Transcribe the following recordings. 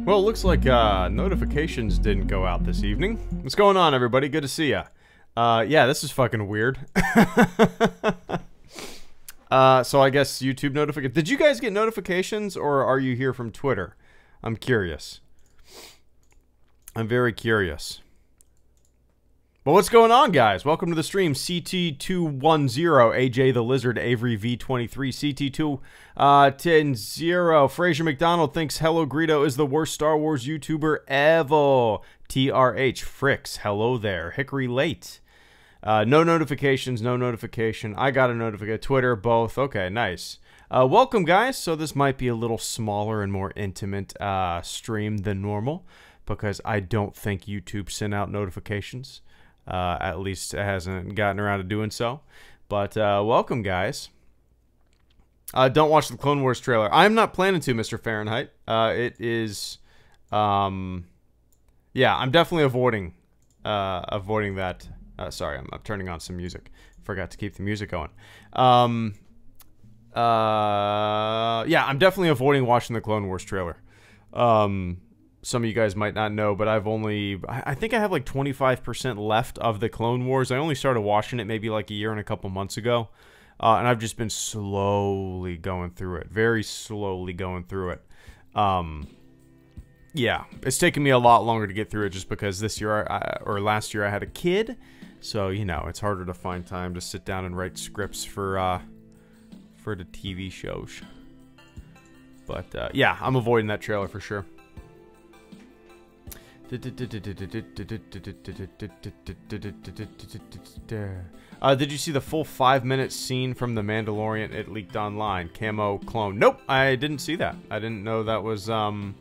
Well, it looks like notifications didn't go out this evening. What's going on, everybody? Good to see ya. Yeah, this is fucking weird. So I guess YouTube notifications. Did you guys get notifications, or are you here from Twitter? I'm curious. I'm very curious. Well, what's going on, guys? Welcome to the stream. CT210, AJ the Lizard, Avery V23, CT210, Fraser McDonald thinks Hello Greedo is the worst Star Wars YouTuber ever. TRH Fricks, hello there. Hickory Late. No notifications, no notification. I got a notification. Twitter, both. Okay, nice. Welcome, guys. So this might be a little smaller and more intimate stream than normal, because I don't think YouTube sent out notifications. At least it hasn't gotten around to doing so. But welcome, guys. Don't watch the Clone Wars trailer. I'm not planning to, Mr. Fahrenheit. It is, yeah, I'm definitely avoiding that. Sorry, I'm turning on some music. Forgot to keep the music going. Yeah, I'm definitely avoiding watching the Clone Wars trailer. Some of you guys might not know, but I think I have like 25% left of the Clone Wars. I only started watching it maybe like a year and a couple months ago. And I've just been slowly going through it. Very slowly going through it. Yeah, it's taken me a lot longer to get through it just because this year, or last year, I had a kid. So, you know, it's harder to find time to sit down and write scripts for the TV shows. But, yeah, I'm avoiding that trailer for sure. Did you see the full 5-minute scene from The Mandalorian? It leaked online. Camo clone. Nope, I didn't see that. I didn't know that was a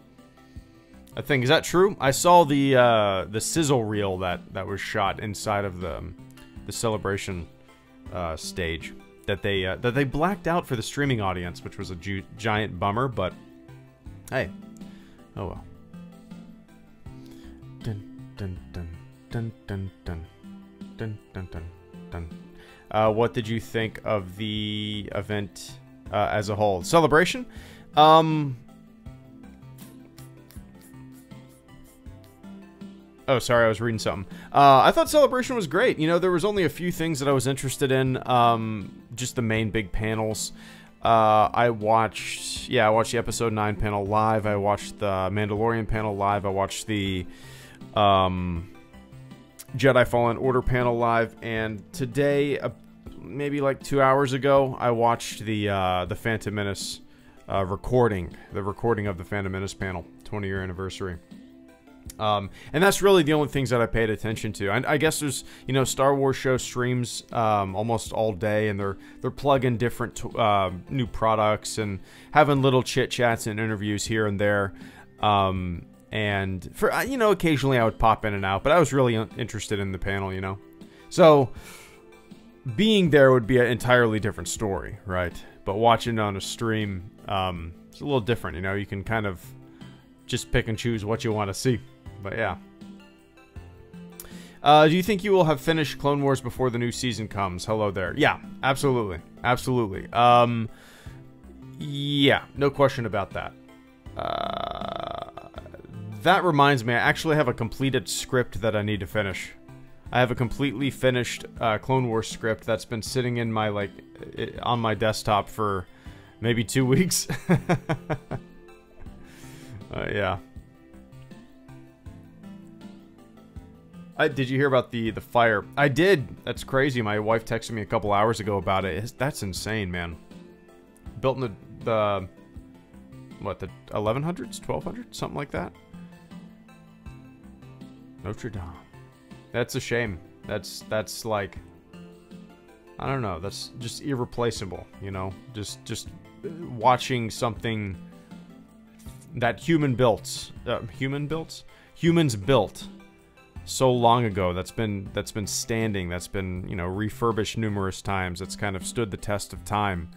thing. Is that true? I saw the sizzle reel that was shot inside of the celebration stage that they blacked out for the streaming audience, which was a giant bummer. But hey, oh well. Dun, dun, dun, dun, dun, dun, dun, dun, dun. What did you think of the event as a whole? Celebration? Oh, sorry, I was reading something. I thought Celebration was great. You know, there was only a few things that I was interested in. Just the main big panels. I watched the Episode 9 panel live. I watched the Mandalorian panel live. I watched the Jedi Fallen Order panel live, and today, maybe like 2 hours ago, I watched the Phantom Menace recording of the Phantom Menace panel, 20-year anniversary. And that's really the only things that I paid attention to. I guess there's, you know, Star Wars show streams almost all day, and they're plugging different new products and having little chit chats and interviews here and there. And for, you know, occasionally I would pop in and out, but I was really interested in the panel, you know. So being there would be an entirely different story, right? But watching on a stream, it's a little different, you know. You can kind of just pick and choose what you want to see. But yeah. Do you think you will have finished Clone Wars before the new season comes? Hello there. Yeah, absolutely. Absolutely. Yeah, no question about that. That reminds me, I actually have a completed script that I need to finish. I have a completely finished Clone Wars script that's been sitting in my, on my desktop for maybe 2 weeks. Yeah. Did you hear about the fire? I did. That's crazy. My wife texted me a couple hours ago about it. That's insane, man. Built in the what, the 1100s? 1200s? Something like that? Notre Dame. That's a shame. That's like, I don't know. That's just irreplaceable, you know? Just watching something that humans built so long ago, that's been standing, that's been, you know, refurbished numerous times, that's kind of stood the test of time,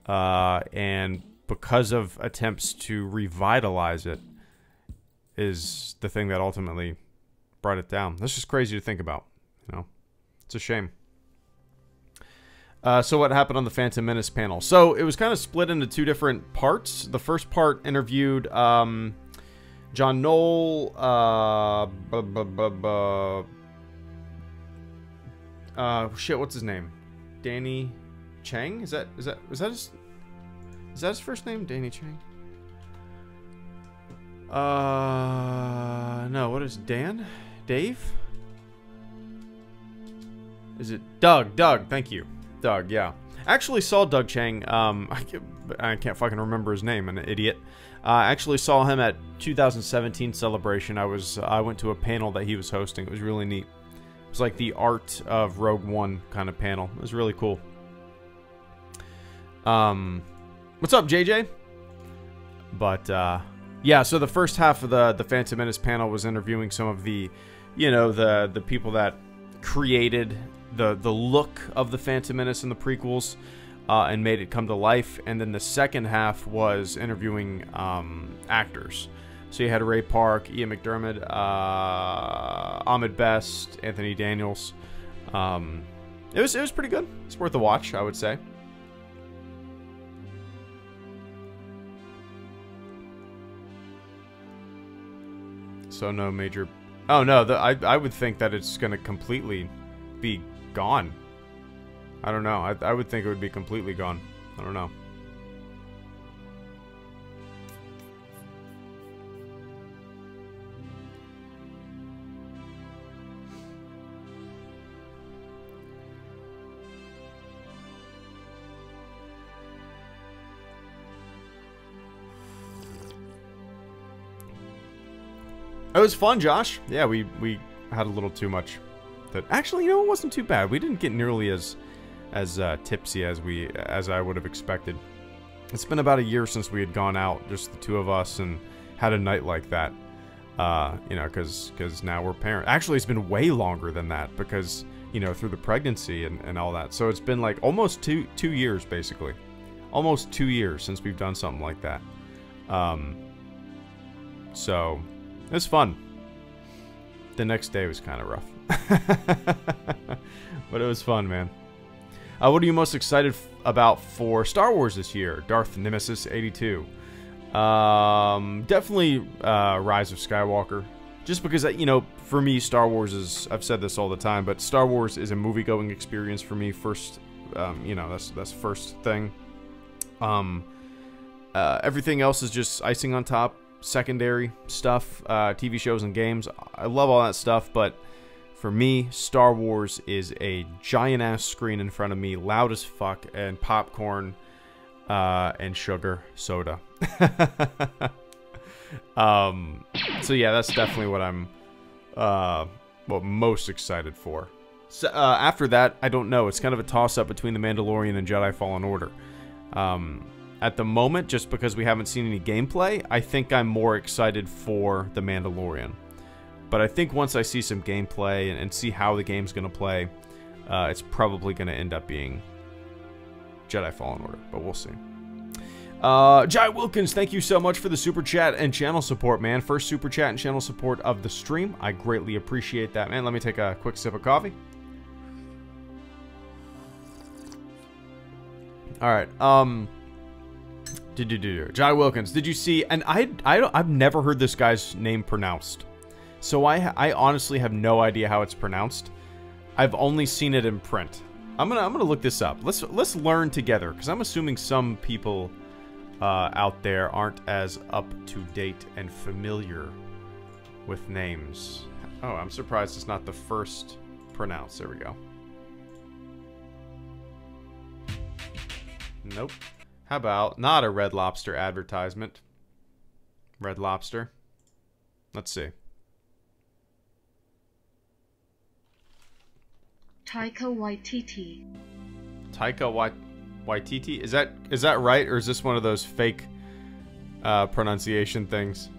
and because of attempts to revitalize it is the thing that ultimately brought it down. That's just crazy to think about, you know. It's a shame. So what happened on the Phantom Menace panel? So it was kind of split into two different parts. The first part interviewed John Knoll, shit, what's his name? Danny Chang? Is that his first name? Danny Chang? No, what is Dan? Dave? Is it Doug? Doug, thank you. Doug, yeah. I actually saw Doug Chang, I can't fucking remember his name, I'm an idiot. I actually saw him at 2017 Celebration. I went to a panel that he was hosting. It was really neat. It was like the art of Rogue One kind of panel. It was really cool. What's up, JJ? But, yeah, so the first half of the Phantom Menace panel was interviewing some of the, you know, the people that created the look of the Phantom Menace in the prequels, and made it come to life. And then the second half was interviewing actors. So you had Ray Park, Ian McDermott, Ahmed Best, Anthony Daniels. It was pretty good. It's worth a watch, I would say. So no major... Oh no, I would think that it's going to completely be gone. I don't know. I would think it would be completely gone. I don't know. It was fun, Josh. Yeah, we had a little too much. That actually, you know, it wasn't too bad. We didn't get nearly as tipsy as I would have expected. It's been about a year since we had gone out, just the two of us, and had a night like that. You know, because now we're parents. Actually, it's been way longer than that because, you know, through the pregnancy and all that. So it's been like almost two years, basically. Almost 2 years since we've done something like that. So it was fun. The next day was kind of rough. But it was fun, man. What are you most excited about for Star Wars this year? Darth Nemesis 82. Definitely Rise of Skywalker. Just because, you know, for me, Star Wars is... I've said this all the time, but Star Wars is a movie-going experience for me first. You know, that's first thing. Everything else is just icing on top. Secondary stuff. TV shows and games. I love all that stuff, but... For me, Star Wars is a giant-ass screen in front of me, loud as fuck, and popcorn, and sugar, soda. So yeah, that's definitely what I'm, most excited for. So, after that, I don't know. It's kind of a toss-up between The Mandalorian and Jedi Fallen Order. At the moment, just because we haven't seen any gameplay, I think I'm more excited for The Mandalorian. But I think once I see some gameplay and see how the game's going to play, it's probably going to end up being Jedi Fallen Order. But we'll see. Jai Wilkins, thank you so much for the super chat and channel support, man. First super chat and channel support of the stream. I greatly appreciate that, man. Let me take a quick sip of coffee. All right. Jai Wilkins, did you see? And I've never heard this guy's name pronounced. So I honestly have no idea how it's pronounced. I've only seen it in print. I'm gonna look this up. Let's learn together, because I'm assuming some people out there aren't as up to date and familiar with names. Oh, I'm surprised it's not the first pronounced. There we go. Nope. How about not a Red Lobster advertisement? Red Lobster. Let's see. Taika Waititi. Taika Waititi? Is that right, or is this one of those fake pronunciation things?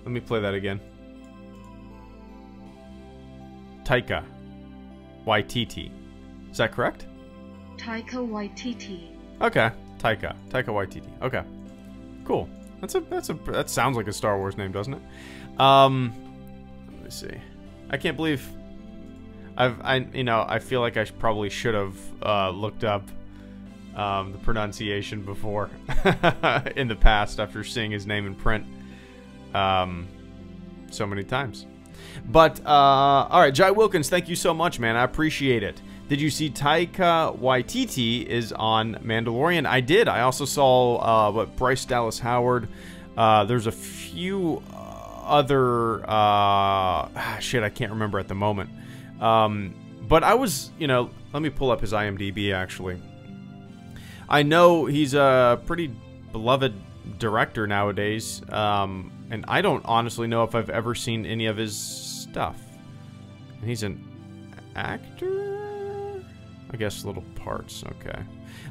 Let me play that again. Taika Waititi. Is that correct? Taika Waititi. Okay, Taika Waititi. Okay, cool. That sounds like a Star Wars name, doesn't it? Let me see. I can't believe I feel like I probably should have looked up the pronunciation before in the past after seeing his name in print so many times. But, all right, Jai Wilkins, thank you so much, man. I appreciate it. Did you see Taika Waititi is on Mandalorian? I did. I also saw Bryce Dallas Howard. There's a few other shit I can't remember at the moment. But I was, you know, let me pull up his IMDb actually. I know he's a pretty beloved director nowadays, and I don't honestly know if I've ever seen any of his stuff. And he's an actor? I guess little parts. Okay.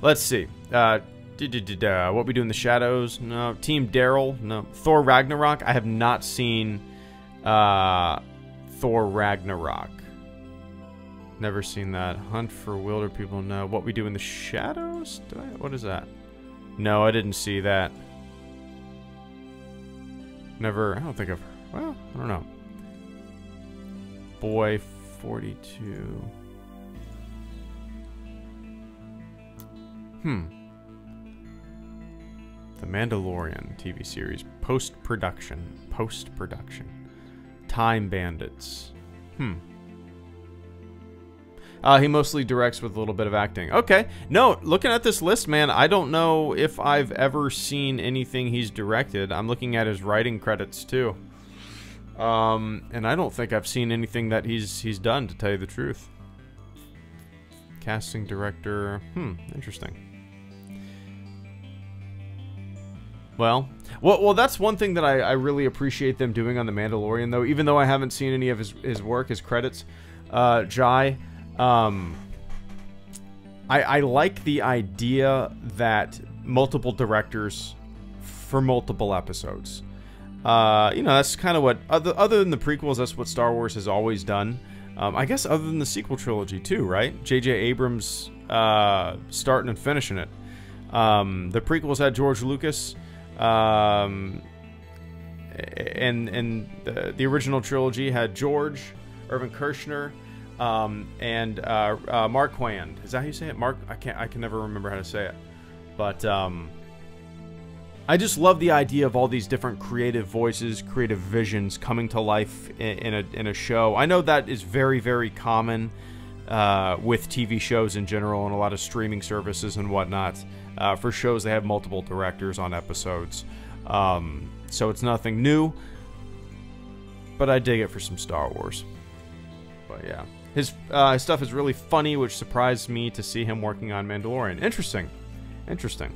Let's see. What We Do in the Shadows? No. Team Daryl? No. Thor Ragnarok? I have not seen Thor Ragnarok. Never seen that. Hunt for Wilder People? No. What We Do in the Shadows? Did I? What is that? No, I didn't see that. Never. I don't think I've. Well, I don't know. Boy 42. The Mandalorian TV series. Post-production. Post-production. Time Bandits. He mostly directs with a little bit of acting. Okay. No, looking at this list, man, I don't know if I've ever seen anything he's directed. I'm looking at his writing credits, too. And I don't think I've seen anything that he's done, to tell you the truth. Casting director. Interesting. Well, that's one thing that I really appreciate them doing on The Mandalorian, though. Even though I haven't seen any of his work, his credits, Jai, I like the idea that multiple directors for multiple episodes. You know, that's kind of what, other than the prequels, that's what Star Wars has always done. I guess other than the sequel trilogy, too, right? J.J. Abrams starting and finishing it. The prequels had George Lucas. And the original trilogy had George, Irvin Kershner, and Mark Quand. Is that how you say it? Mark? I can never remember how to say it. But I just love the idea of all these different creative voices, creative visions coming to life in a show. I know that is very, very common with TV shows in general and a lot of streaming services and whatnot. For shows, they have multiple directors on episodes. So it's nothing new. But I dig it for some Star Wars. But yeah. His stuff is really funny, which surprised me to see him working on Mandalorian. Interesting. Interesting.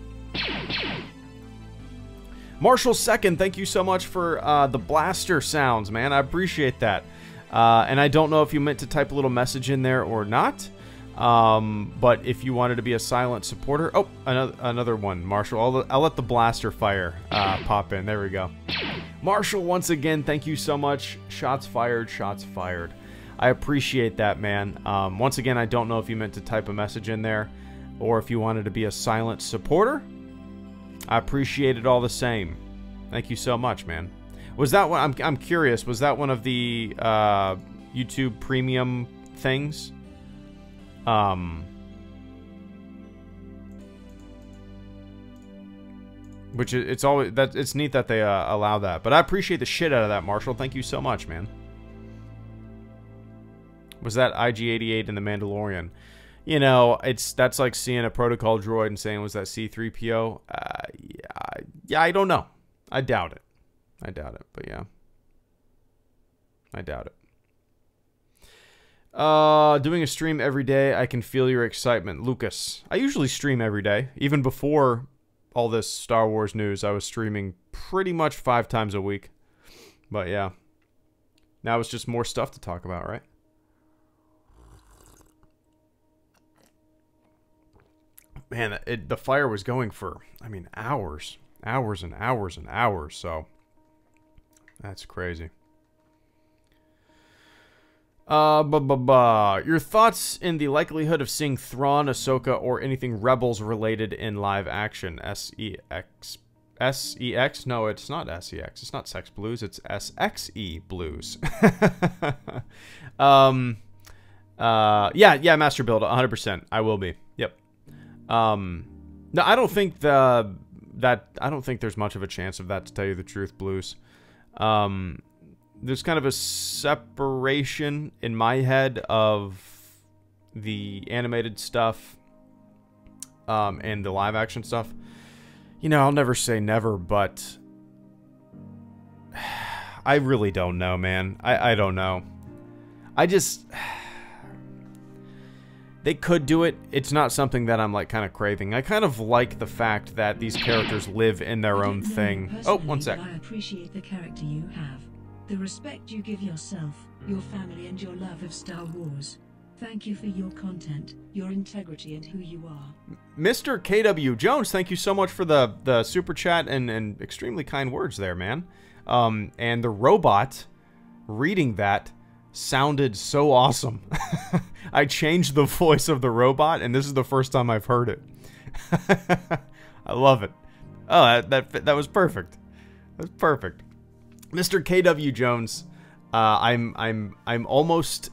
Marshall Second, thank you so much for the blaster sounds, man. I appreciate that. And I don't know if you meant to type a little message in there or not. But if you wanted to be a silent supporter... Oh, another one, Marshall. I'll let the blaster fire pop in. There we go. Marshall, once again, thank you so much. Shots fired, shots fired. I appreciate that, man. Once again, I don't know if you meant to type a message in there or if you wanted to be a silent supporter. I appreciate it all the same. Thank you so much, man. Was that one? I'm curious. Was that one of the YouTube Premium things? Which it's always that it's neat that they allow that. But I appreciate the shit out of that, Marshall. Thank you so much, man. Was that IG-88 in The Mandalorian? You know, that's like seeing a protocol droid and saying, was that C-3PO? Yeah, I don't know. I doubt it. I doubt it, but yeah. I doubt it. Doing a stream every day, I can feel your excitement. Lucas, I usually stream every day. Even before all this Star Wars news, I was streaming pretty much 5 times a week. But yeah. Now it's just more stuff to talk about, right? Man, the fire was going for, I mean, hours. Hours and hours and hours, so that's crazy. Your thoughts in the likelihood of seeing Thrawn, Ahsoka, or anything Rebels related in live action? S-E-X. S-E-X? No, it's not S-E-X. It's not Sex Blues. It's S-X-E Blues. Yeah, Master Build, 100%. I will be. Yep. No, I don't think I don't think there's much of a chance of that, to tell you the truth, Blues. There's kind of a separation in my head of the animated stuff and the live action stuff. You know, I'll never say never, but I really don't know, man. I don't know. I just... They could do it. It's not something that I'm, like, kind of craving. I kind of like the fact that these characters live in their own thing. Oh, one sec. I appreciate the character you have. The respect you give yourself, your family, and your love of Star Wars. Thank you for your content, your integrity, and who you are. Mr. KW Jones, thank you so much for the super chat and extremely kind words there, man. And the robot reading that sounded so awesome. I changed the voice of the robot, and this is the first time I've heard it. I love it. Oh, that was perfect. That's perfect. Mr. KW Jones, I almost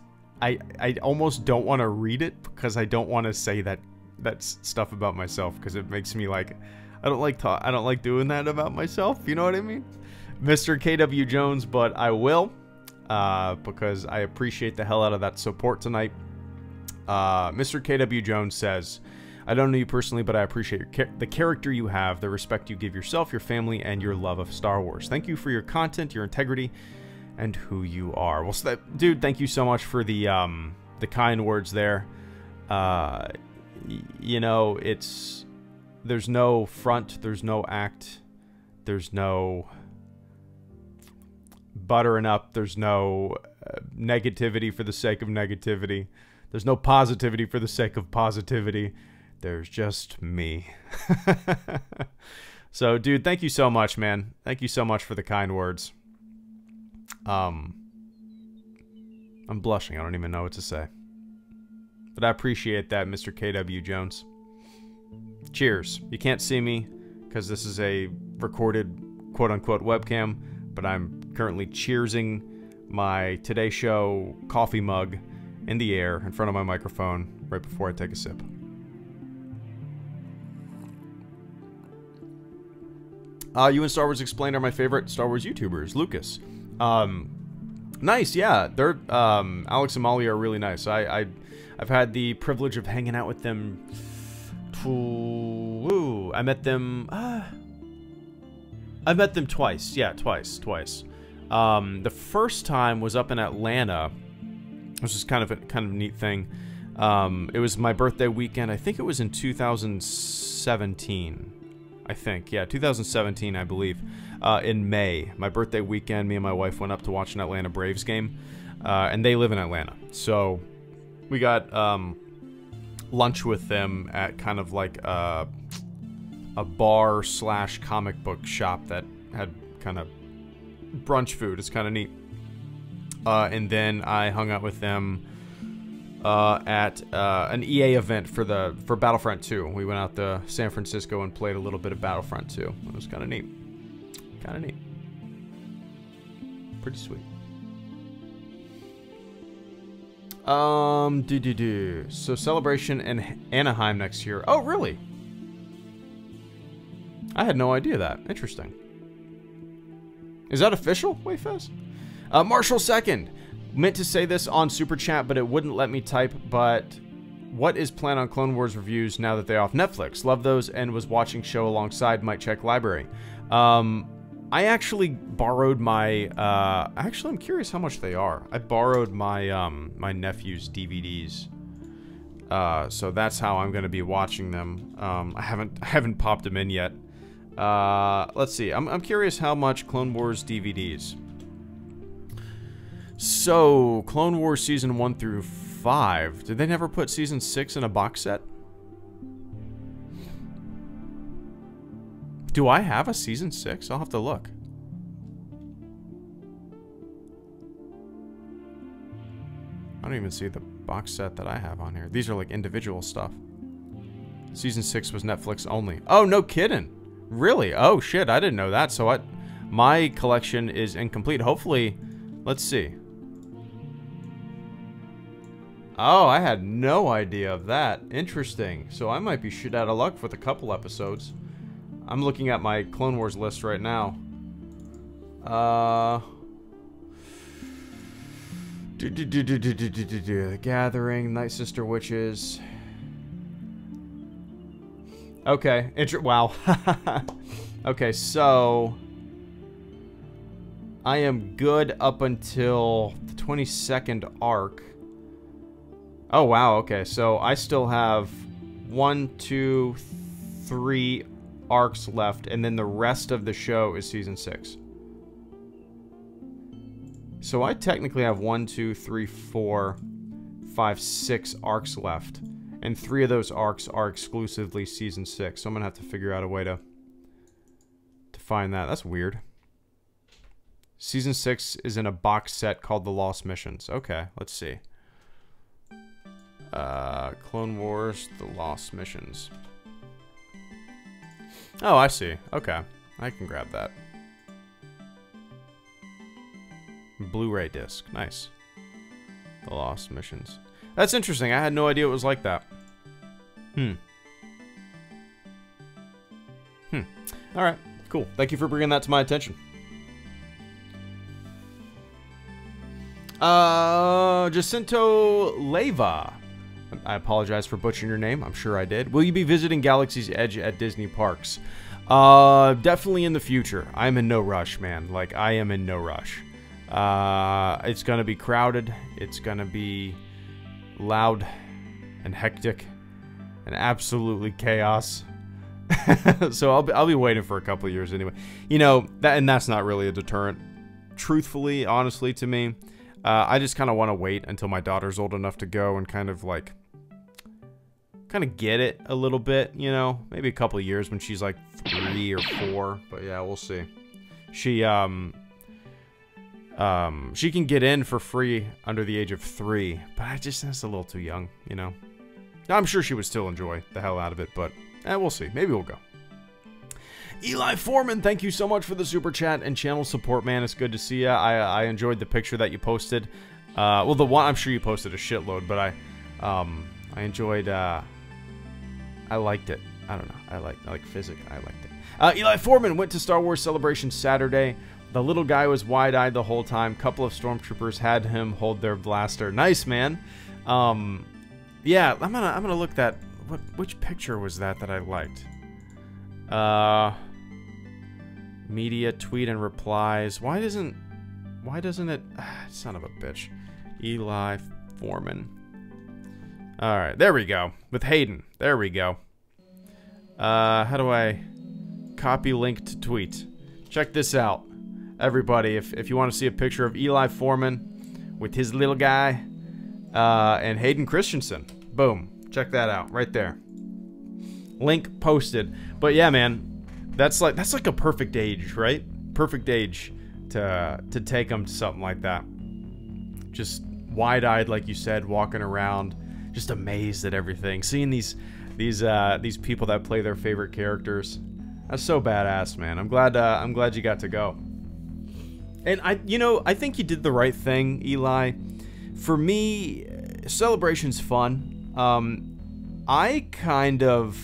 don't want to read it because I don't want to say that stuff about myself, because it makes me like I don't like doing that about myself. You know what I mean, Mr. KW Jones? But I will. Because I appreciate the hell out of that support tonight. Mr. KW Jones says, I don't know you personally, but I appreciate the character you have, the respect you give yourself, your family, and your love of Star Wars. Thank you for your content, your integrity, and who you are. Well, so dude, thank you so much for the kind words there. You know, there's no front, there's no act, there's no buttering up, there's no negativity for the sake of negativity, there's no positivity for the sake of positivity, there's just me. So dude, thank you so much, man. Thank you so much for the kind words. I'm blushing, I don't even know what to say, but I appreciate that, Mr. KW Jones. Cheers. You can't see me because this is a recorded quote-unquote webcam, but I'm currently cheersing my Today Show coffee mug in the air in front of my microphone right before I take a sip. You and Star Wars Explained are my favorite Star Wars YouTubers. Lucas. Nice, yeah. They're Alex and Molly are really nice. I've had the privilege of hanging out with them. I met them. I've met them twice. Yeah, twice. The first time was up in Atlanta, which is kind of a neat thing. It was my birthday weekend. I think it was in 2017. I think, yeah, 2017, I believe. In May, my birthday weekend, me and my wife went up to watch an Atlanta Braves game, and they live in Atlanta. So we got lunch with them at kind of like a bar / comic book shop that had kind of brunch food. It's kind of neat. And then I hung out with them at an EA event for Battlefront 2. We went out to San Francisco and played a little bit of Battlefront 2. It was kind of neat. Pretty sweet. So Celebration in Anaheim next year. Oh, really? I had no idea that. Interesting. Is that official? Wayfest? Marshall second. Meant to say this on Super Chat, but it wouldn't let me type. But what is plan on Clone Wars reviews now that they're off Netflix? Love those and was watching show alongside. Might check library. I actually borrowed my... actually, I'm curious how much they are. I borrowed my my nephew's DVDs. So that's how I'm going to be watching them. I haven't popped them in yet. Let's see. I'm curious how much Clone Wars DVDs. So, Clone Wars Season 1 through 5. Did they never put Season 6 in a box set? Do I have a Season 6? I'll have to look. I don't even see the box set that I have on here. These are like individual stuff. Season 6 was Netflix only. Oh, no kidding. Really? Oh, shit. I didn't know that. So my collection is incomplete. Hopefully, let's see. Oh, I had no idea of that. Interesting. So I might be shit out of luck with a couple episodes. I'm looking at my Clone Wars list right now. The Gathering, Night Sister Witches. Okay, wow. Okay, so I am good up until the 22nd arc. Oh wow, okay, so I still have 1, 2, 3 arcs left, and then the rest of the show is season 6. So I technically have 1, 2, 3, 4, 5, 6 arcs left. And 3 of those arcs are exclusively season 6. So I'm going to have to figure out a way to find that. That's weird. Season 6 is in a box set called The Lost Missions. Okay, let's see. Clone Wars, The Lost Missions. Oh, I see. Okay. I can grab that. Blu-ray disc. Nice. The Lost Missions. That's interesting. I had no idea it was like that. Alright. Cool. Thank you for bringing that to my attention. Jacinto Leva. I apologize for butchering your name. I'm sure I did. Will you be visiting Galaxy's Edge at Disney parks? Definitely in the future. I'm in no rush, man. Like, I am in no rush. It's gonna be crowded. It's gonna be loud and hectic and absolutely chaos. So I'll be waiting for a couple of years anyway. You know, that's not really a deterrent. Truthfully, honestly, to me, I just kind of want to wait until my daughter's old enough to go and kind of get it a little bit, you know, maybe a couple of years when she's like 3 or 4. But yeah, we'll see. She can get in for free under the age of 3, but that's a little too young, you know. I'm sure she would still enjoy the hell out of it, but we'll see. Maybe we'll go. Eli Foreman, thank you so much for the super chat and channel support, man. It's good to see you. I enjoyed the picture that you posted. Well, the one, I'm sure you posted a shitload, but I enjoyed. I liked it. I don't know. I like physics. I liked it. Eli Foreman went to Star Wars Celebration Saturday. The little guy was wide-eyed the whole time. Couple of stormtroopers had him hold their blaster. Nice, man. Yeah, I'm gonna look that. Which picture was that I liked? Media, tweet, and replies. Why doesn't it? Son of a bitch. Eli Foreman. All right, there we go. With Hayden. There we go. How do I copy link to tweet? Check this out, everybody. If you want to see a picture of Eli Foreman with his little guy and Hayden Christensen, boom. Check that out right there. Link posted. But yeah, man, that's like a perfect age, right? Perfect age to take them to something like that. Just wide-eyed, like you said, walking around, just amazed at everything. Seeing these people that play their favorite characters. That's so badass, man. I'm glad you got to go. And I think you did the right thing, Eli. For me, Celebration's fun. I kind of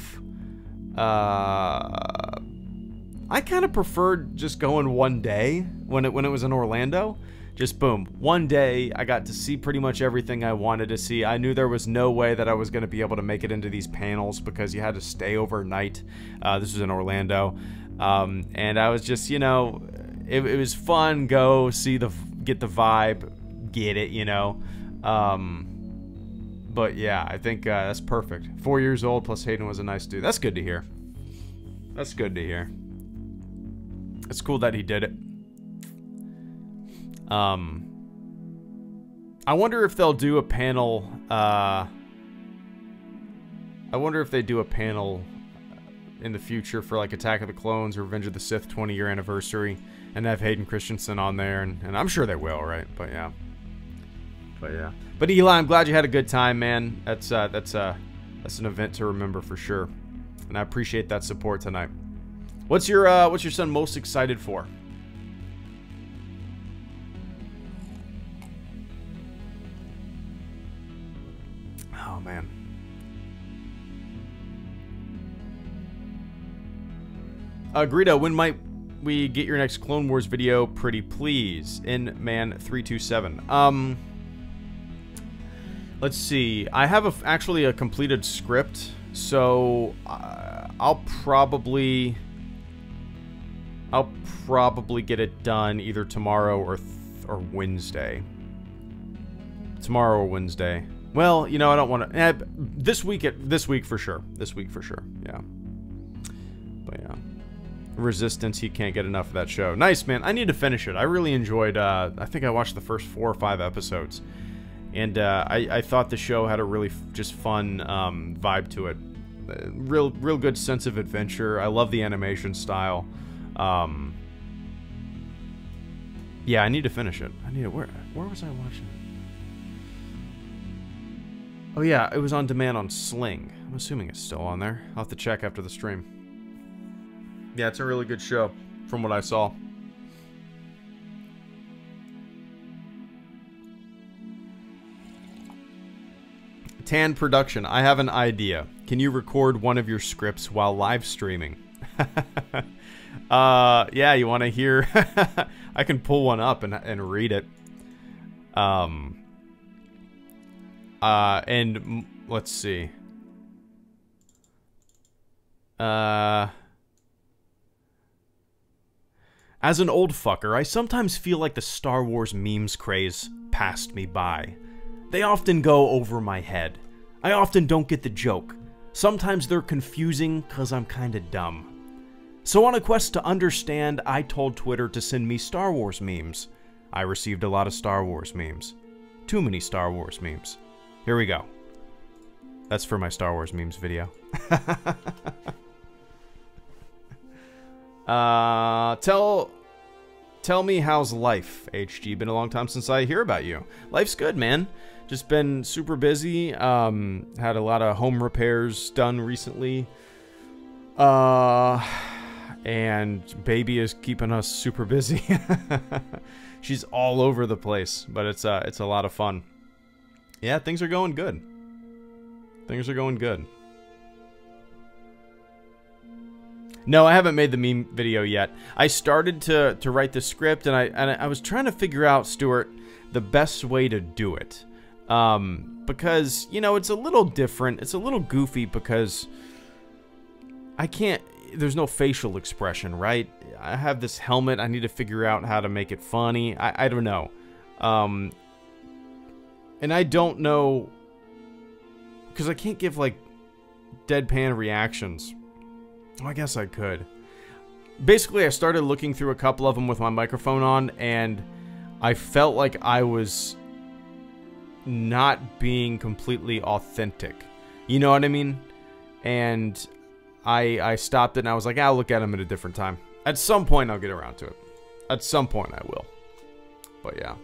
preferred just going one day when it was in Orlando. Just boom, one day I got to see pretty much everything I wanted to see. I knew there was no way that I was going to be able to make it into these panels because you had to stay overnight. This was in Orlando, and I was just, you know, it was fun. Go see get the vibe, get it, you know. But yeah, I think that's perfect. 4 years old plus Hayden was a nice dude. That's good to hear. That's good to hear. It's cool that he did it. I wonder if they'll do a panel. I wonder if they do a panel in the future for like Attack of the Clones or Revenge of the Sith 20-year anniversary and have Hayden Christensen on there, and I'm sure they will, right? But yeah. But Eli, I'm glad you had a good time, man. That's an event to remember for sure, and I appreciate that support tonight. What's your son most excited for? Greedo, when might we get your next Clone Wars video? Pretty please. InMan327. Let's see. I have actually a completed script, so I'll probably get it done either tomorrow or Wednesday. Tomorrow or Wednesday. Well, you know, I don't want to. This week for sure. This week for sure. Yeah. But yeah. Resistance. He can't get enough of that show. Nice, man. I need to finish it. I really enjoyed. I think I watched the first 4 or 5 episodes. And I thought the show had a really just fun vibe to it. Real good sense of adventure. I love the animation style. Yeah, I need to finish it. I need to, where was I watching it? Oh yeah, it was on demand on Sling. I'm assuming it's still on there. I'll have to check after the stream. Yeah, it's a really good show from what I saw. Tan Production, I have an idea. Can you record one of your scripts while live streaming? Yeah, you want to hear? I can pull one up and read it. And let's see. As an old fucker, I sometimes feel like the Star Wars memes craze passed me by. They often go over my head. I often don't get the joke. Sometimes they're confusing because I'm kinda dumb. So on a quest to understand, I told Twitter to send me Star Wars memes. I received a lot of Star Wars memes. Too many Star Wars memes. Here we go. That's for my Star Wars memes video. Tell me how's life, HG. Been a long time since I hear about you. Life's good, man. Just been super busy. Had a lot of home repairs done recently. And baby is keeping us super busy. She's all over the place, but it's a lot of fun. Yeah, things are going good. Things are going good. No, I haven't made the meme video yet. I started to write the script, and I was trying to figure out, Stuart, the best way to do it. Because, you know, it's a little different. It's a little goofy because I can't... There's no facial expression, right? I have this helmet. I need to figure out how to make it funny. I don't know. And I don't know... Because I can't give, like, deadpan reactions. Well, I guess I could. Basically, I started looking through a couple of them with my microphone on, and I felt like I was not being completely authentic. You know what I mean? And I stopped it, and I was like, I'll look at them at a different time. At some point, I'll get around to it. At some point, I will. But yeah.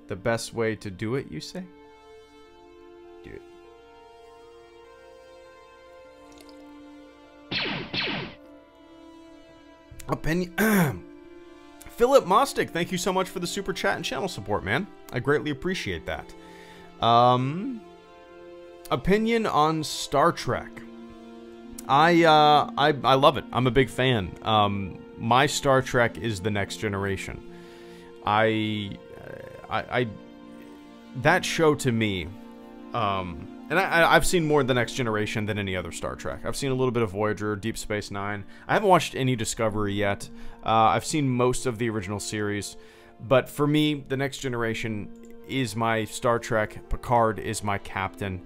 The best way to do it, you say? Do it. Opinion. Philip Mostic, thank you so much for the super chat and channel support, man. I greatly appreciate that. Opinion on Star Trek. I love it. I'm a big fan. My Star Trek is The Next Generation. That show to me, and I've seen more The Next Generation than any other Star Trek. I've seen a little bit of Voyager, Deep Space Nine. I haven't watched any Discovery yet. I've seen most of the original series. But for me, The Next Generation is my Star Trek. Picard is my captain.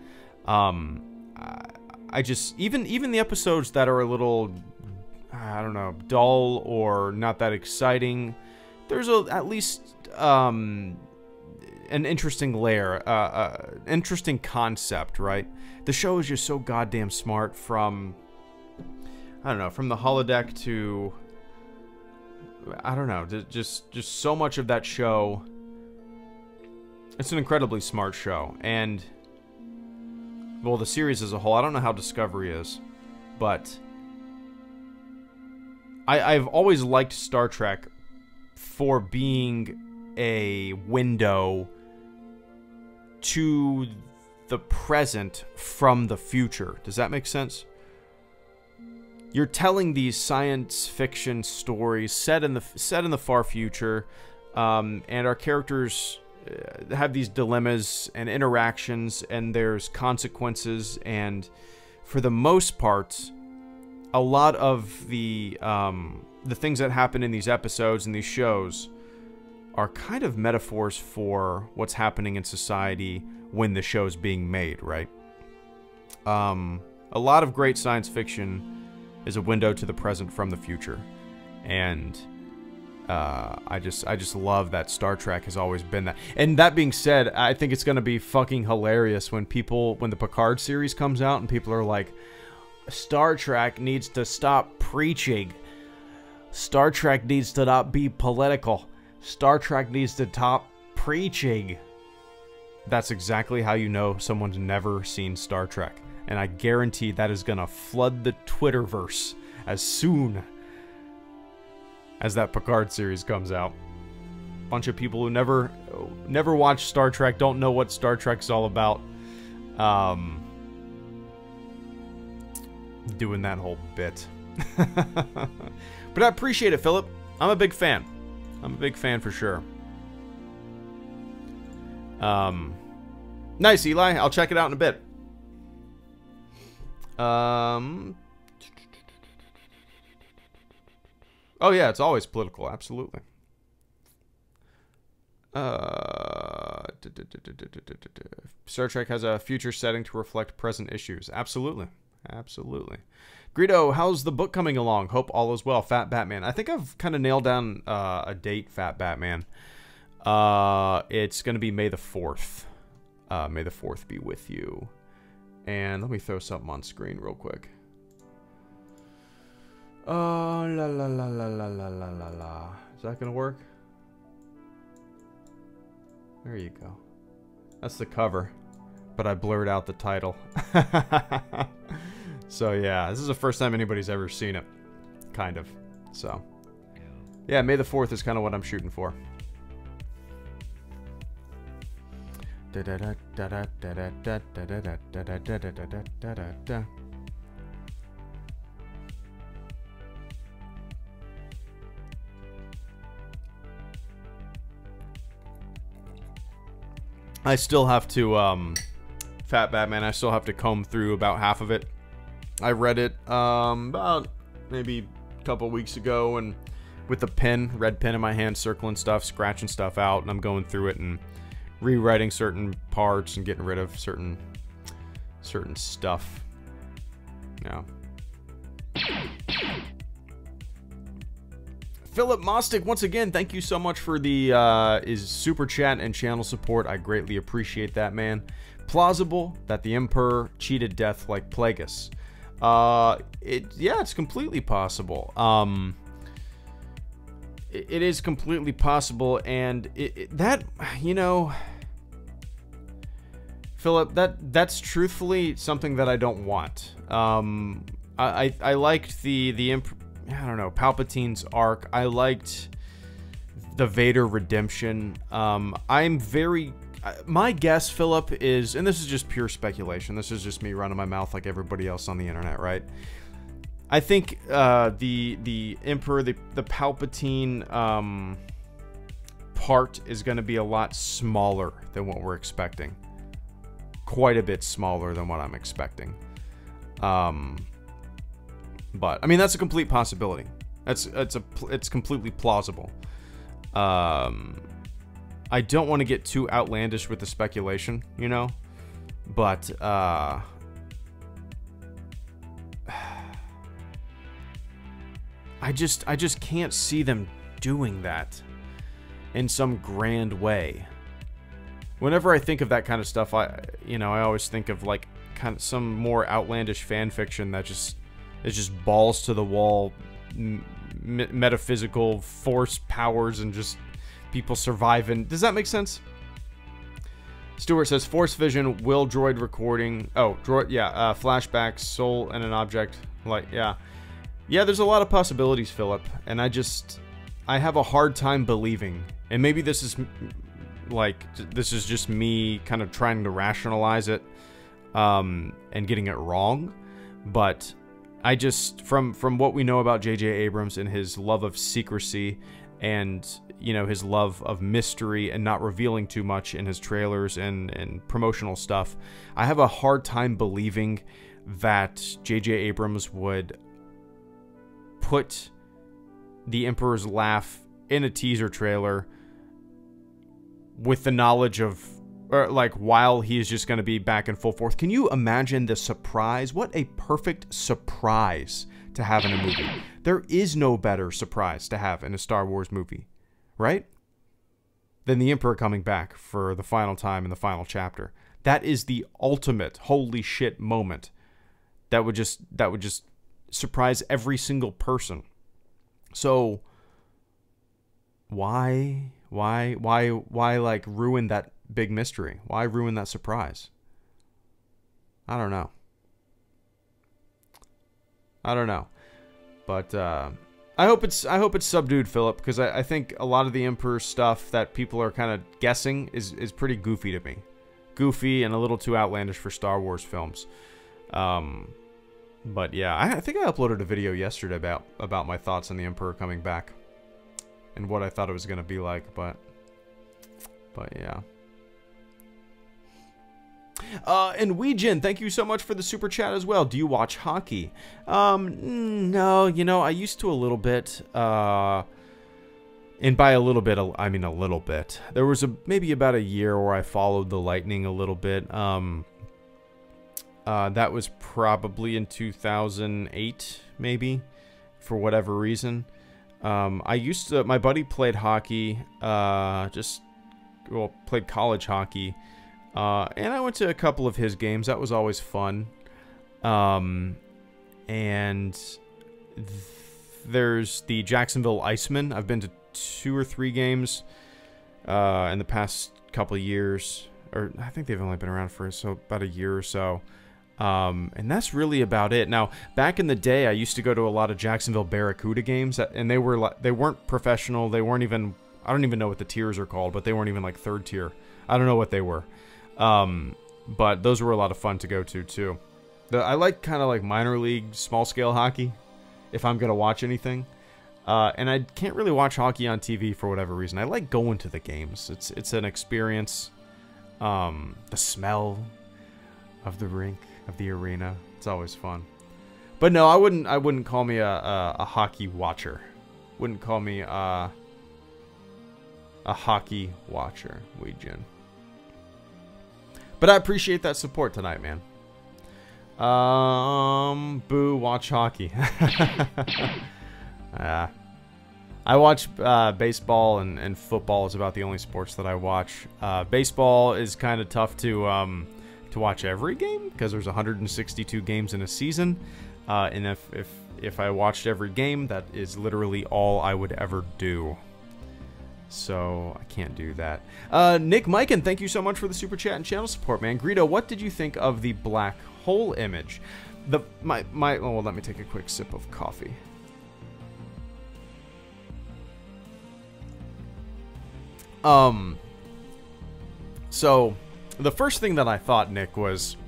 I just... Even the episodes that are a little, I don't know, dull or not that exciting, there's at least... an interesting layer, interesting concept, right? The show is just so goddamn smart from, I don't know, from the holodeck to, I don't know, just so much of that show. It's an incredibly smart show, and, well, the series as a whole, I don't know how Discovery is, but I've always liked Star Trek for being a window to the present from the future. Does that make sense? you're telling these science fiction stories set in the far future, and our characters have these dilemmas and interactions, and there's consequences, and for the most part, a lot of the things that happen in these episodes and these shows are kind of metaphors for what's happening in society when the show's being made, right? A lot of great science fiction is a window to the present from the future, and I just love that Star Trek has always been that. And that being said, I think it's gonna be fucking hilarious when the Picard series comes out and people are like, Star Trek needs to stop preaching. Star Trek needs to not be political. Star Trek needs to stop preaching. That's exactly how you know someone's never seen Star Trek. And I guarantee that is gonna flood the Twitterverse as soon as that Picard series comes out. Bunch of people who never watched Star Trek, don't know what Star Trek's all about. Doing that whole bit. But I appreciate it, Philip. I'm a big fan. I'm a big fan for sure. Nice, Eli. I'll check it out in a bit. Oh yeah, it's always political, absolutely. Star Trek has a future setting to reflect present issues. Absolutely. Absolutely. Greedo, how's the book coming along? Hope all is well. Fat Batman. I think I've kind of nailed down a date, Fat Batman. It's going to be May the 4th. May the 4th be with you. And let me throw something on screen real quick. Oh, la la la la la la la la la. Is that gonna work? There you go. That's the cover, but I blurred out the title. So yeah, this is the first time anybody's ever seen it, kind of. So yeah, May the 4th is kind of what I'm shooting for. I still have to, Fat Batman, I still have to comb through about half of it. I read it, about maybe a couple weeks ago, and with a pen, red pen in my hand, circling stuff, scratching stuff out, and I'm going through it and rewriting certain parts and getting rid of certain stuff. Yeah. Philip Mostic, once again, thank you so much for the super chat and channel support. I greatly appreciate that, man. Plausible that the Emperor cheated death like Plagueis. Yeah, it's completely possible. It is completely possible, and that, you know, Philip, that's truthfully something that I don't want. I liked the I don't know, Palpatine's arc. I liked the Vader redemption. My guess, Philip, is, and this is just pure speculation, this is just me running my mouth like everybody else on the internet, right? I think the Emperor, the Palpatine part is going to be a lot smaller than what we're expecting. Quite a bit smaller than what I'm expecting. But I mean, that's a complete possibility. It's completely plausible. I don't want to get too outlandish with the speculation, you know, but I just can't see them doing that in some grand way. Whenever I think of that kind of stuff, I always think of like kind of some more outlandish fan fiction that is just balls to the wall, metaphysical force powers and just people surviving. Does that make sense? Stuart says Force Vision, will droid recording. Oh, droid, yeah, flashbacks, soul and an object. Like, yeah. Yeah, there's a lot of possibilities, Philip, and I have a hard time believing, and maybe this is just me kind of trying to rationalize it, and getting it wrong, but I just, from what we know about J.J. Abrams and his love of secrecy and, you know, his love of mystery and not revealing too much in his trailers and promotional stuff, I have a hard time believing that J.J. Abrams would put The Emperor's Laugh in a teaser trailer with the knowledge of, or like, while he is just going to be back in full force. Can you imagine the surprise? What a perfect surprise to have in a movie. There is no better surprise to have in a Star Wars movie, right? Than the Emperor coming back for the final time in the final chapter. That is the ultimate holy shit moment that would just surprise every single person. So why like ruin that big mystery? Why ruin that surprise? I don't know. But I hope it's subdued, Philip, because I think a lot of the Emperor stuff that people are kind of guessing is pretty goofy to me. Goofy and a little too outlandish for Star Wars films. But yeah, I think I uploaded a video yesterday about my thoughts on the Emperor coming back and what I thought it was going to be like, but yeah. And Weejin, thank you so much for the super chat as well. Do you watch hockey? No, you know, I used to a little bit. And by a little bit, I mean a little bit. There was maybe about a year where I followed the Lightning a little bit. That was probably in 2008, maybe, for whatever reason. My buddy played hockey, played college hockey. And I went to a couple of his games. That was always fun. And there's the Jacksonville Icemen. I've been to 2 or 3 games in the past couple of years. Or I think they've only been around for about a year or so. And that's really about it. Now, back in the day, I used to go to a lot of Jacksonville Barracuda games, and they weren't professional. They weren't even, I don't even know what the tiers are called, but they weren't even like 3rd tier. I don't know what they were. But those were a lot of fun to go to too. I like kind of like minor league, small scale hockey, if I'm gonna watch anything. And I can't really watch hockey on TV for whatever reason. I like going to the games. It's an experience. The smell of the rink, of the arena. It's always fun. But no, I wouldn't call me a hockey watcher. Wouldn't call me a hockey watcher, Weejin. But I appreciate that support tonight, man. Boo, watch hockey. I watch baseball and football is about the only sports that I watch. Baseball is kind of tough to watch every game because there's 162 games in a season. And if I watched every game, that is literally all I would ever do. So I can't do that. Nick Mikan, thank you so much for the super chat and channel support, man. Greedo, what did you think of the black hole image? Oh, well, let me take a quick sip of coffee. So the first thing that I thought, Nick, was,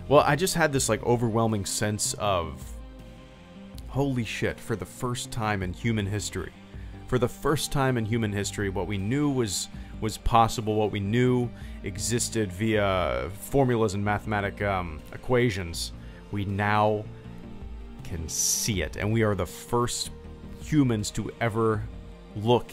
well, I just had this like overwhelming sense of, holy shit, for the first time in human history. For the first time in human history, what we knew was possible, what we knew existed via formulas and mathematic equations, we now can see it. And we are the first humans to ever look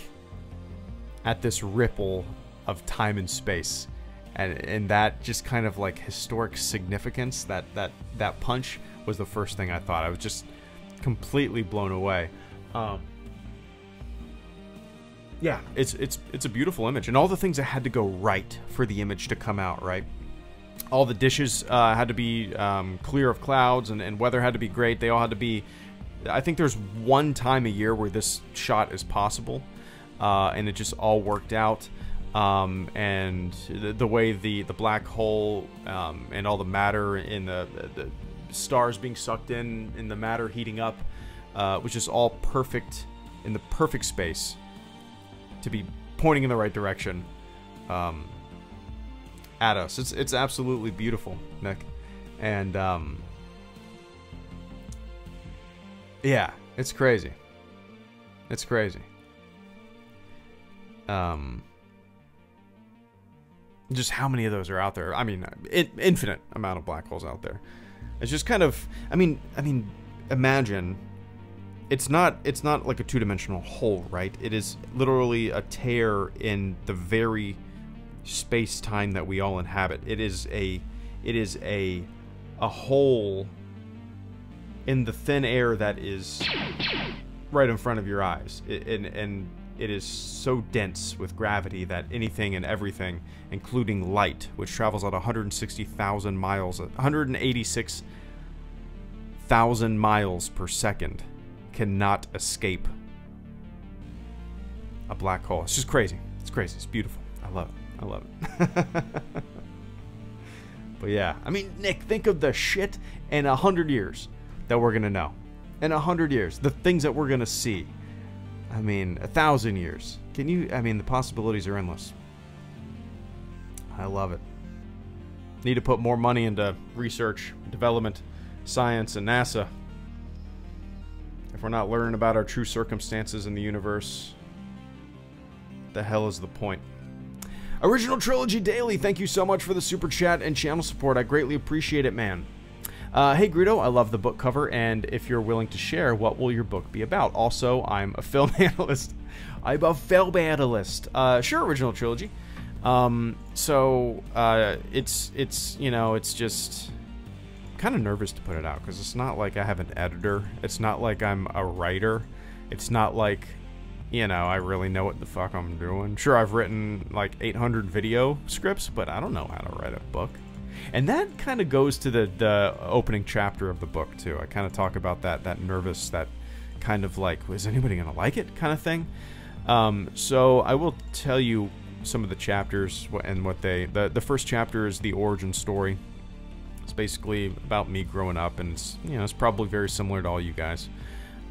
at this ripple of time and space. And that just kind of like historic significance, that punch was the first thing I thought. I was just completely blown away. Yeah, it's a beautiful image, and all the things that had to go right for the image to come out right. All the dishes had to be clear of clouds, and weather had to be great. They all had to be. I think there's one time a year where this shot is possible, and it just all worked out. And the way the black hole and all the matter in the stars being sucked in the matter heating up was just all perfect in the perfect space to be pointing in the right direction at us. It's absolutely beautiful, Nick. And Yeah, it's crazy. It's crazy. Just how many of those are out there? I mean, infinite amount of black holes out there. It's just kind of, I mean, imagine, it's not like a two-dimensional hole, right? It is literally a tear in the very space-time that we all inhabit. It is a hole in the thin air that is right in front of your eyes. And it is so dense with gravity that anything and everything, including light, which travels at 160,000 miles, 186,000 miles per second, cannot escape a black hole. It's just crazy. It's crazy. It's beautiful. I love it. I love it. But yeah, I mean, Nick, think of the shit in 100 years that we're gonna know. In 100 years, the things that we're gonna see. I mean, 1,000 years. Can you? I mean, the possibilities are endless. I love it. Need to put more money into research, development, science, and NASA. If we're not learning about our true circumstances in the universe, the hell is the point? Original Trilogy Daily, thank you so much for the super chat and channel support. I greatly appreciate it, man. Hey Greedo, I love the book cover, and if you're willing to share, what will your book be about? Also, I'm a film analyst. I'm a film analyst. Sure, Original Trilogy. It's you know, it's just kind of nervous to put it out because it's not like I have an editor. It's not like I'm a writer. It's not like, you know, I really know what the fuck I'm doing. Sure, I've written like 800 video scripts, but I don't know how to write a book. And that kind of goes to the opening chapter of the book, too. I kind of talk about that nervous, that kind of like, is anybody going to like it kind of thing. So I will tell you some of the chapters and what the first chapter is the origin story. It's basically about me growing up, and it's, you know, it's probably very similar to all you guys.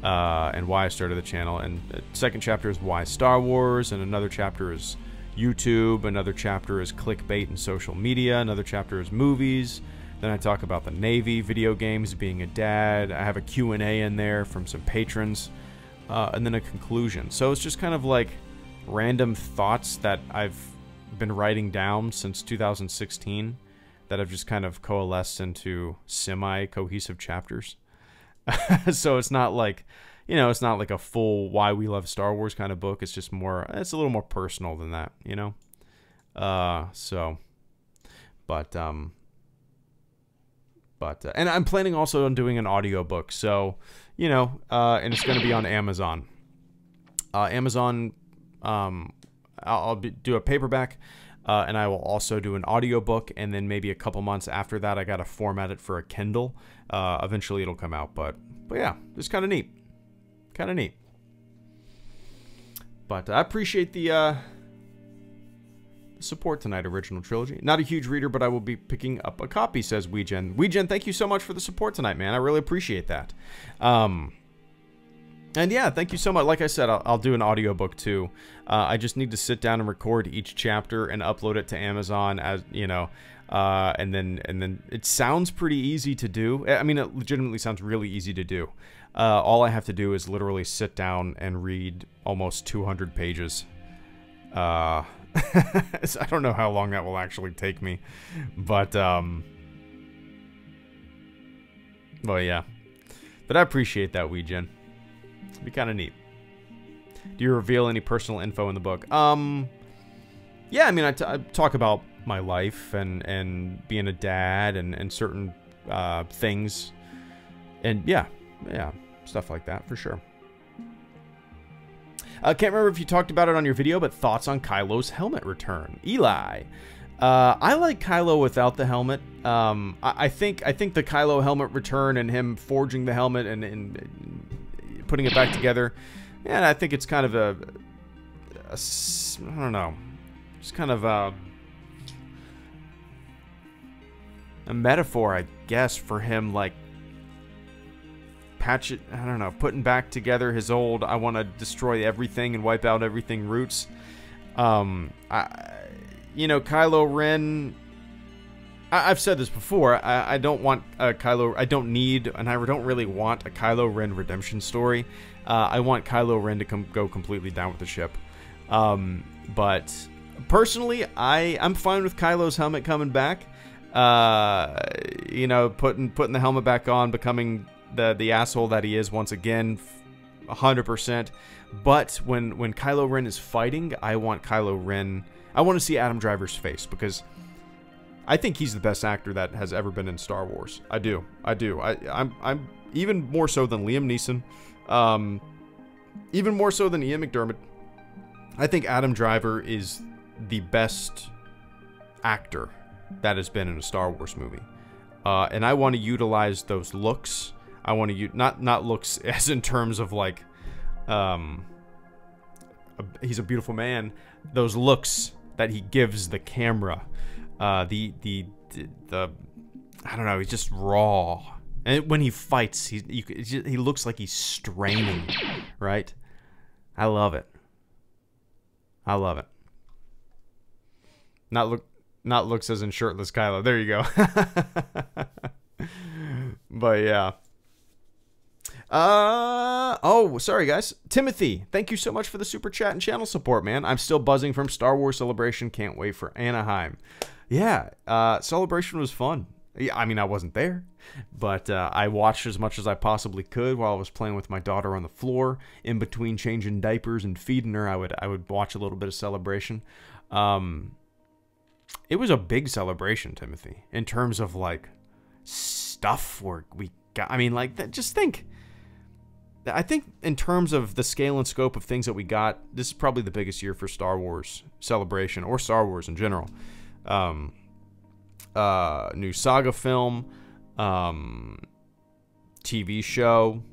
And why I started the channel. And the second chapter is why Star Wars, and another chapter is YouTube, another chapter is clickbait and social media, another chapter is movies. Then I talk about the Navy, video games, being a dad. I have a Q&A in there from some patrons, and then a conclusion. So it's just kind of like random thoughts that I've been writing down since 2016 that have just kind of coalesced into semi-cohesive chapters. So it's not like, you know, it's not like a full Why We Love Star Wars kind of book. It's just more, it's a little more personal than that, you know? And I'm planning also on doing an audiobook. So, you know, and it's going to be on Amazon. I'll do a paperback, and I will also do an audiobook, and then maybe a couple months after that, I got to format it for a Kindle. Eventually it'll come out, but yeah, it's kind of neat. Kind of neat. But I appreciate the support tonight, Original Trilogy. Not a huge reader, but I will be picking up a copy, says Weegen. Weegen, thank you so much for the support tonight, man. I really appreciate that. And yeah, thank you so much. Like I said, I'll do an audiobook too. I just need to sit down and record each chapter and upload it to Amazon, as you know. And then it sounds pretty easy to do. I mean, it legitimately sounds really easy to do. All I have to do is literally sit down and read almost 200 pages. I don't know how long that will actually take me, but yeah. But I appreciate that, Weegen. It'd be kind of neat. Do you reveal any personal info in the book? Yeah, I mean, I talk about my life and being a dad and certain things, and yeah, stuff like that for sure. I can't remember if you talked about it on your video, but thoughts on Kylo's helmet return. Eli, I like Kylo without the helmet. I think the Kylo helmet return and him forging the helmet and putting it back together, yeah, I think it's kind of I don't know, it's kind of a metaphor, I guess, for him, like, I don't know, putting back together his old, I want to destroy everything and wipe out everything roots. You know, Kylo Ren, I've said this before. I don't want a Kylo. I don't need, and I don't really want a Kylo Ren redemption story. I want Kylo Ren to go completely down with the ship. But personally, I'm fine with Kylo's helmet coming back. You know, putting the helmet back on, becoming the asshole that he is once again, 100%. But when Kylo Ren is fighting, I want Kylo Ren. I want to see Adam Driver's face, because I think he's the best actor that has ever been in Star Wars. I do. I'm even more so than Liam Neeson, even more so than Ian McDiarmid. I think Adam Driver is the best actor that has been in a Star Wars movie, and I want to utilize those looks. I want to not looks as in terms of like, he's a beautiful man. Those looks that he gives the camera, the I don't know, he's just raw. And when he fights, he looks like he's straining, right? I love it. I love it. Not looks as in shirtless Kylo. There you go. But yeah. Oh, sorry guys. Timothy, thank you so much for the super chat and channel support, man. I'm still buzzing from Star Wars Celebration. Can't wait for Anaheim. Yeah, Celebration was fun. Yeah, I mean, I wasn't there, but I watched as much as I possibly could while I was playing with my daughter on the floor. In between changing diapers and feeding her, I would watch a little bit of Celebration. It was a big celebration, Timothy, in terms of like stuff we got. I mean, like, just think. I think in terms of the scale and scope of things that we got, this is probably the biggest year for Star Wars Celebration, or Star Wars in general. New saga film, TV show,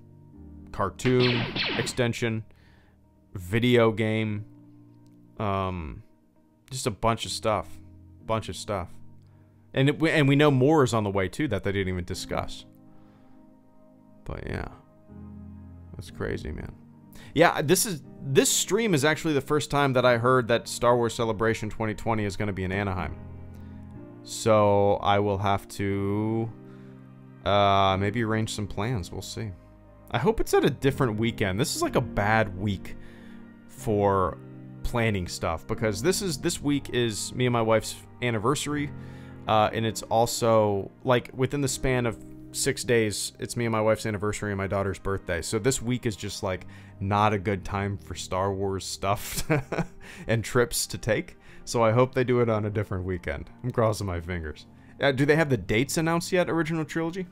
cartoon extension, video game, just a bunch of stuff. And we know more is on the way too that they didn't even discuss. But yeah, that's crazy, man. Yeah, this stream is actually the first time that I heard that Star Wars Celebration 2020 is going to be in Anaheim. So I will have to maybe arrange some plans. We'll see. I hope it's at a different weekend. This is like a bad week for planning stuff, because this week is me and my wife's anniversary, and it's also like within the span of 6 days, it's me and my wife's anniversary and my daughter's birthday. So this week is just like not a good time for Star Wars stuff and trips to take. So I hope they do it on a different weekend. I'm crossing my fingers. Do they have the dates announced yet, original trilogy?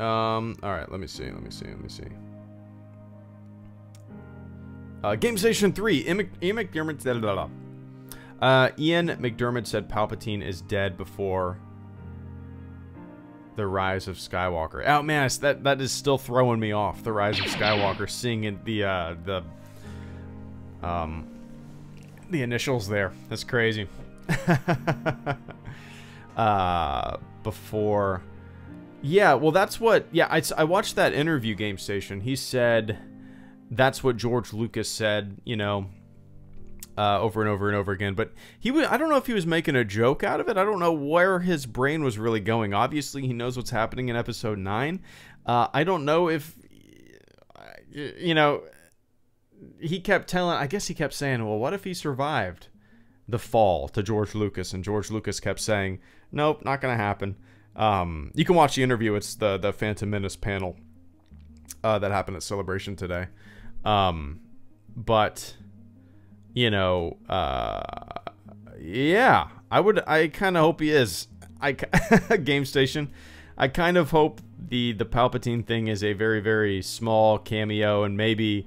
Alright, let me see. Game Station 3, Ian McDiarmid, Ian McDiarmid said Palpatine is dead before the Rise of Skywalker. Oh man, that is still throwing me off. The Rise of Skywalker, seeing it, the initials there. That's crazy. Before, yeah, well, that's what. Yeah, I watched that interview, Game Station. He said that's what George Lucas said, you know, over and over and over again. But I don't know if he was making a joke out of it. I don't know where his brain was really going. Obviously, he knows what's happening in Episode 9. I don't know if, you know, he kept telling. I guess he kept saying, well, what if he survived the fall, to George Lucas, and George Lucas kept saying, nope, not gonna happen. You can watch the interview. It's the Phantom Menace panel that happened at Celebration today. But you know, yeah, I kind of hope he is. Game Station, I kind of hope the Palpatine thing is a very, very small cameo, and maybe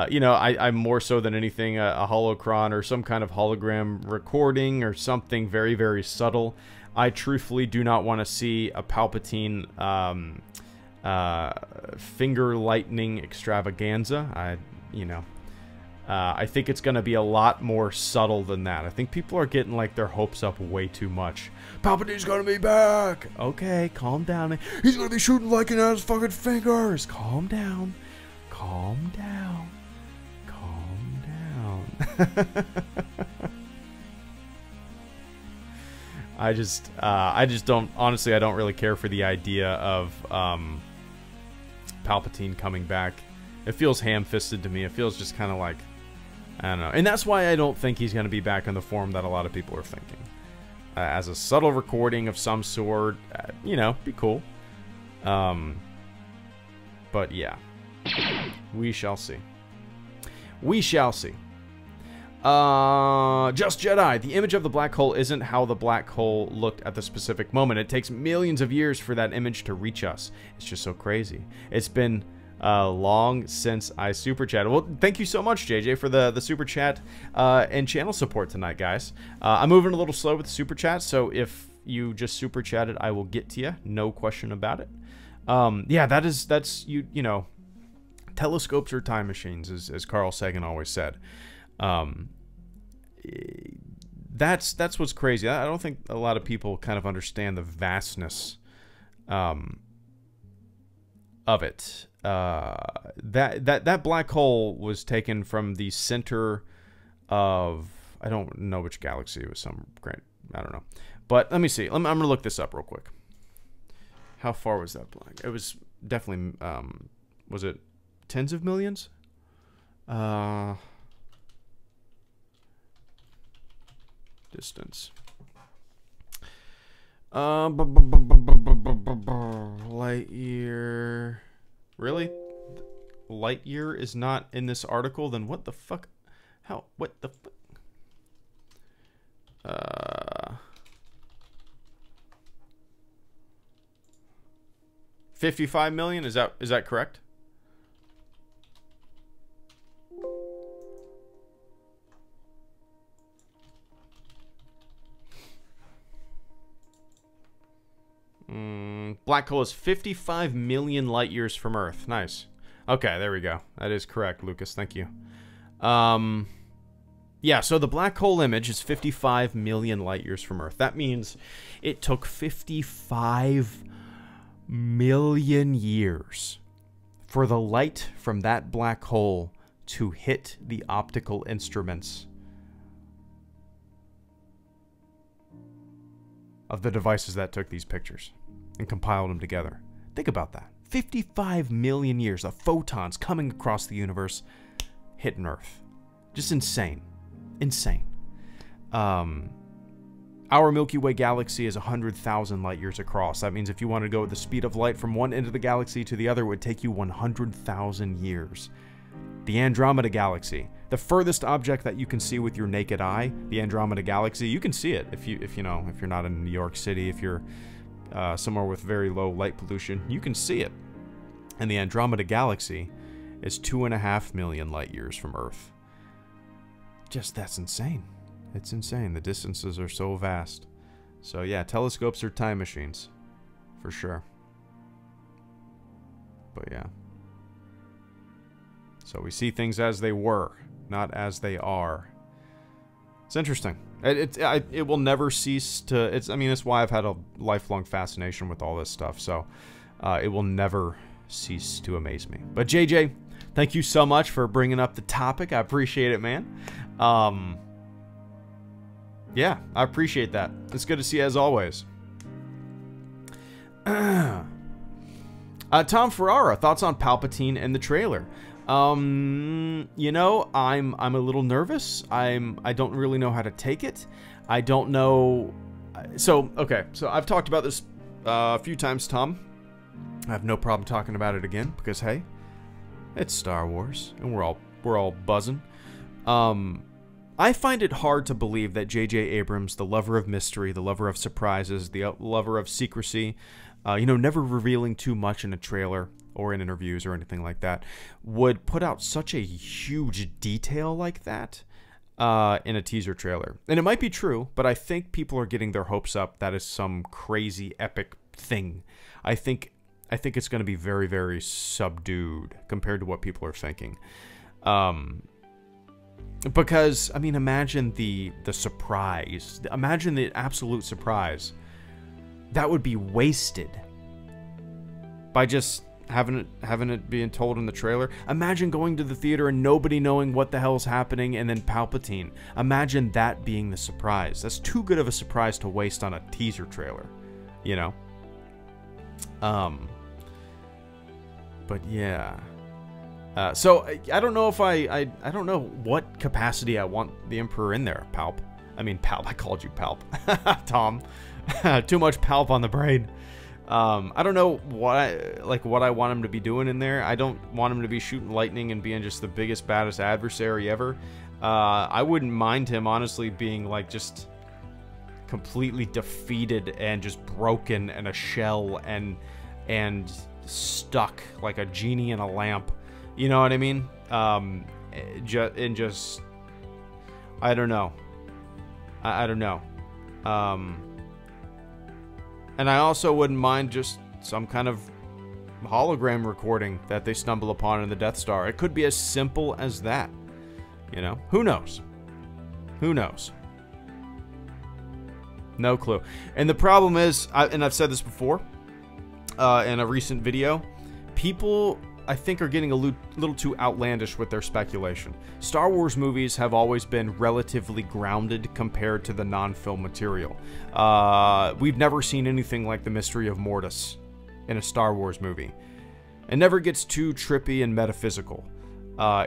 you know, I'm more so than anything a holocron or some kind of hologram recording or something very, very subtle. I truthfully do not want to see a Palpatine finger lightning extravaganza. You know, I think it's going to be a lot more subtle than that. I think people are getting, like, their hopes up way too much. Palpatine's going to be back! Okay, calm down. He's going to be shooting lightning out of his fucking fingers! Calm down. Calm down. Calm down. I just don't, honestly, I don't really care for the idea of Palpatine coming back. It feels ham-fisted to me. It feels just kind of like, I don't know. And that's why I don't think he's going to be back in the form that a lot of people are thinking. As a subtle recording of some sort, you know, be cool. But yeah. We shall see. We shall see. Just Jedi. The image of the black hole isn't how the black hole looked at the specific moment. It takes millions of years for that image to reach us. It's just so crazy. It's been long since I super chatted. Well, thank you so much, JJ, for the super chat and channel support tonight, guys. I'm moving a little slow with the super chat, so if you just super chatted, I will get to you. No question about it. Yeah, that's you know, telescopes are time machines, as Carl Sagan always said. That's what's crazy. I don't think a lot of people kind of understand the vastness of it. That black hole was taken from the center of, I don't know which galaxy. It was some great, I don't know. But let me see. I'm gonna look this up real quick. How far was that black? It was definitely was it tens of millions? Distance. Light year. Really? Light year is not in this article? Then what the fuck? How? What the fuck? 55 million? Is that correct? Black hole is 55 million light years from Earth. Nice. Okay, there we go. That is correct, Lucas. Thank you. Yeah, so the black hole image is 55 million light years from Earth. That means it took 55 million years for the light from that black hole to hit the optical instruments of the devices that took these pictures and compiled them together. Think about that. 55 million years of photons coming across the universe hitting Earth. Just insane. Insane. Our Milky Way galaxy is 100,000 light years across. That means if you want to go at the speed of light from one end of the galaxy to the other, it would take you 100,000 years. The Andromeda Galaxy, the furthest object that you can see with your naked eye, the Andromeda Galaxy, you can see it if you're not in New York City, if you're somewhere with very low light pollution, you can see it. And the Andromeda Galaxy is 2.5 million light years from Earth. That's insane. It's insane. The distances are so vast. So yeah, telescopes are time machines, for sure. But yeah. So we see things as they were, not as they are. It's interesting. It will never cease to. I mean, it's why I've had a lifelong fascination with all this stuff. So it will never cease to amaze me. But JJ, thank you so much for bringing up the topic. I appreciate it, man. Yeah, I appreciate that. It's good to see you as always. Tom Ferrara, thoughts on Palpatine and the trailer? You know, I'm a little nervous. I don't really know how to take it. I don't know. So, okay. So I've talked about this a few times, Tom. I have no problem talking about it again because, hey, it's Star Wars and we're all buzzing. I find it hard to believe that J.J. Abrams, the lover of mystery, the lover of surprises, the lover of secrecy, never revealing too much in a trailer or in interviews or anything like that, would put out such a huge detail like that in a teaser trailer. And it might be true, but I think people are getting their hopes up. That is some crazy epic thing. I think it's going to be very, very subdued compared to what people are thinking. Because, I mean, imagine the surprise. Imagine the absolute surprise. That would be wasted by just having it being told in the trailer. Imagine going to the theater and nobody knowing what the hell's happening, and then Palpatine. Imagine that being the surprise. That's too good of a surprise to waste on a teaser trailer, you know? But yeah. So I don't know if I don't know what capacity I want the Emperor in there, Palp. I mean, Palp. I called you Palp. Tom. Too much Palp on the brain. I don't know what I want him to be doing in there. I don't want him to be shooting lightning and being just the biggest, baddest adversary ever. I wouldn't mind him, honestly, being like just completely defeated and just broken and a shell and stuck like a genie in a lamp. You know what I mean? Just I don't know. I don't know. And I also wouldn't mind just some kind of hologram recording that they stumble upon in the Death Star. It could be as simple as that. You know? Who knows? Who knows? No clue. And the problem is, and I've said this before in a recent video, people, I think, are getting a little too outlandish with their speculation. Star Wars movies have always been relatively grounded compared to the non-film material. We've never seen anything like the Mystery of Mortis in a Star Wars movie. It never gets too trippy and metaphysical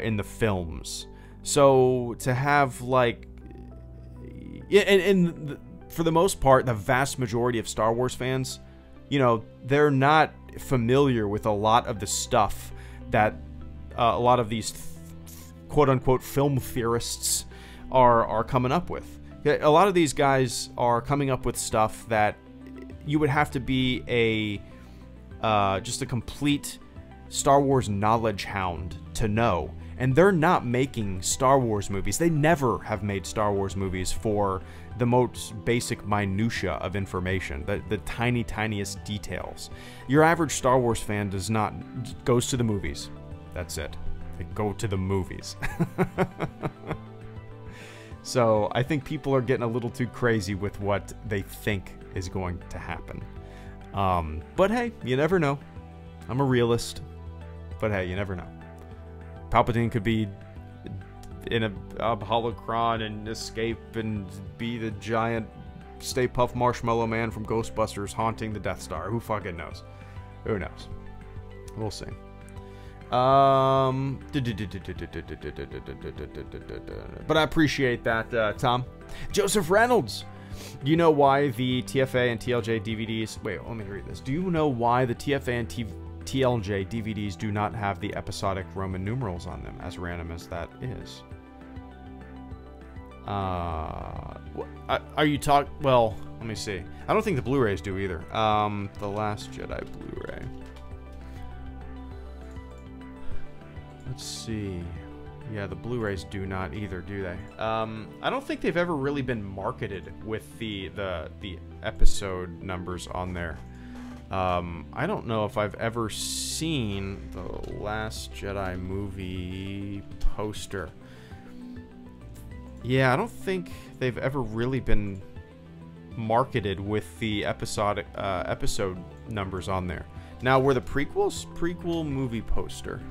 in the films. So to have, like... And for the most part, the vast majority of Star Wars fans, you know, they're not familiar with a lot of the stuff that a lot of these quote-unquote film theorists are coming up with. A lot of these guys are coming up with stuff that you would have to be just a complete Star Wars knowledge hound to know. And they're not making Star Wars movies. They never have made Star Wars movies for the most basic minutia of information, the tiniest details. Your average Star Wars fan goes to the movies. That's it. They go to the movies. So I think people are getting a little too crazy with what they think is going to happen. But hey, you never know. I'm a realist. But hey, you never know. Palpatine could be in a holocron and escape and be the giant Stay Puft Marshmallow Man from Ghostbusters haunting the Death Star. Who fucking knows? Who knows? We'll see. But I appreciate that, Tom. Joseph Reynolds. Do you know why the TFA and TLJ DVDs... Wait, let me read this. Do you know why the TFA and TLJ DVDs do not have the episodic Roman numerals on them, as random as that is? Are you well, let me see. I don't think the Blu-rays do either. The Last Jedi Blu-ray. Let's see. Yeah, the Blu-rays do not either, do they? I don't think they've ever really been marketed with the episode numbers on there. I don't know if I've ever seen the Last Jedi movie poster. Yeah, I don't think they've ever really been marketed with the episode numbers on there. Now, were the prequel movie poster?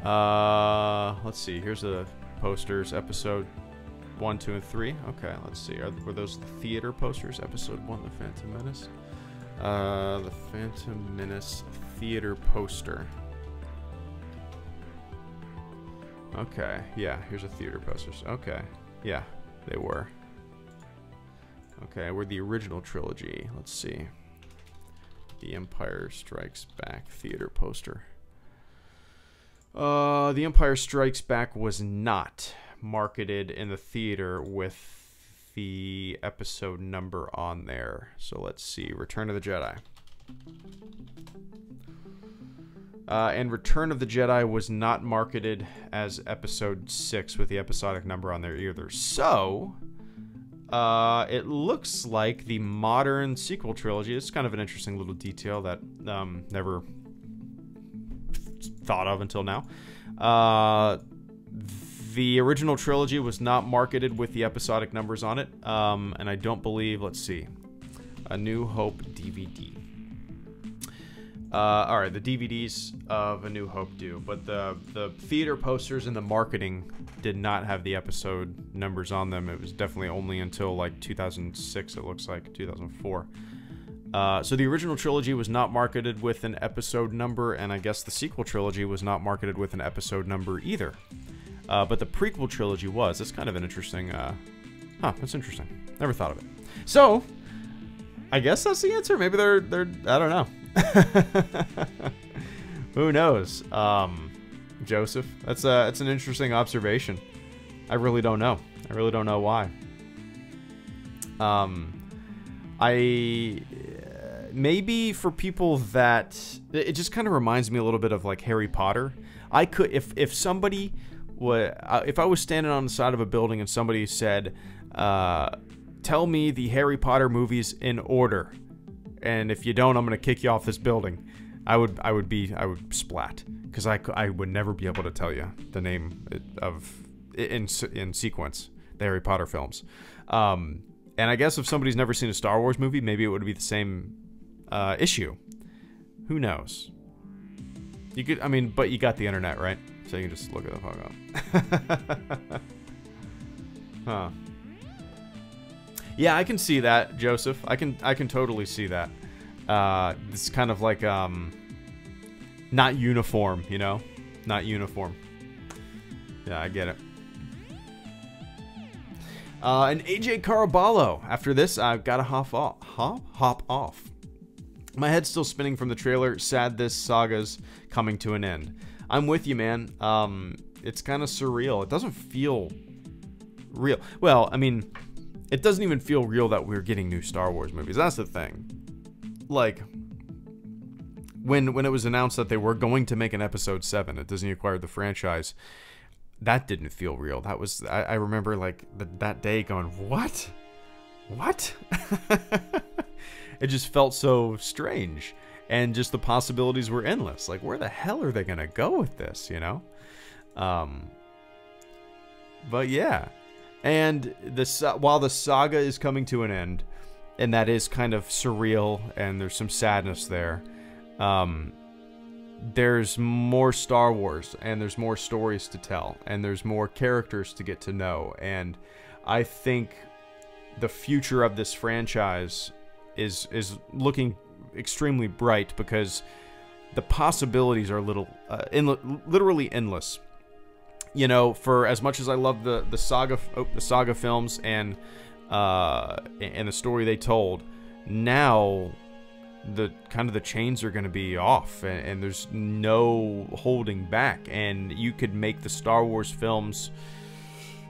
Let's see. Here's the posters. Episode 1, 2, and 3. Okay, let's see. Were those the theater posters? Episode 1, The Phantom Menace. The Phantom Menace theater poster. Okay, yeah, here's a theater posters. Okay, yeah, they were. Okay, we're the original trilogy. Let's see. The Empire Strikes Back theater poster. The Empire Strikes Back was not marketed in the theater with the episode number on there. So let's see. Return of the Jedi. And Return of the Jedi was not marketed as episode 6 with the episodic number on there either. So, it looks like the modern sequel trilogy, it's kind of an interesting little detail that never thought of until now. The original trilogy was not marketed with the episodic numbers on it, and I don't believe, let's see, A New Hope DVD. Alright, the DVDs of A New Hope do, but the theater posters and the marketing did not have the episode numbers on them. It was definitely only until like 2006, it looks like, 2004. So the original trilogy was not marketed with an episode number, and I guess the sequel trilogy was not marketed with an episode number either. But the prequel trilogy was. That's kind of an interesting, that's interesting. Never thought of it. So, I guess that's the answer. Maybe they're I don't know. Who knows? Joseph, that's an interesting observation. I really don't know. I really don't know why. Maybe for people that it just kind of reminds me a little bit of like Harry Potter. I could if somebody if I was standing on the side of a building and somebody said, "Tell me the Harry Potter movies in order, and if you don't, I'm gonna kick you off this building," I would splat, because I would never be able to tell you the name of in sequence the Harry Potter films. And I guess if somebody's never seen a Star Wars movie, maybe it would be the same issue. Who knows? You could, I mean, but you got the internet, right? So you can just look it the fuck up. Huh. Yeah, I can see that, Joseph. I can totally see that. It's kind of like not uniform, you know? Not uniform. Yeah, I get it. And AJ Caraballo. After this, I've got to hop off. My head's still spinning from the trailer. Sad this saga's coming to an end. I'm with you, man. It's kind of surreal. It doesn't feel real. Well, I mean, it doesn't even feel real that we're getting new Star Wars movies. That's the thing. Like, when it was announced that they were going to make an Episode 7 at Disney acquired the franchise, that didn't feel real. That was, I remember like that day going, what? It just felt so strange, and just the possibilities were endless. Like, where the hell are they gonna go with this, you know? But yeah, and while the saga is coming to an end, and that is kind of surreal, and there's some sadness there, there's more Star Wars, and there's more stories to tell, and there's more characters to get to know, and I think the future of this franchise is looking extremely bright, because the possibilities are literally endless. You know, for as much as I love the saga films and the story they told, now the chains are going to be off, and there's no holding back, and you could make the Star Wars films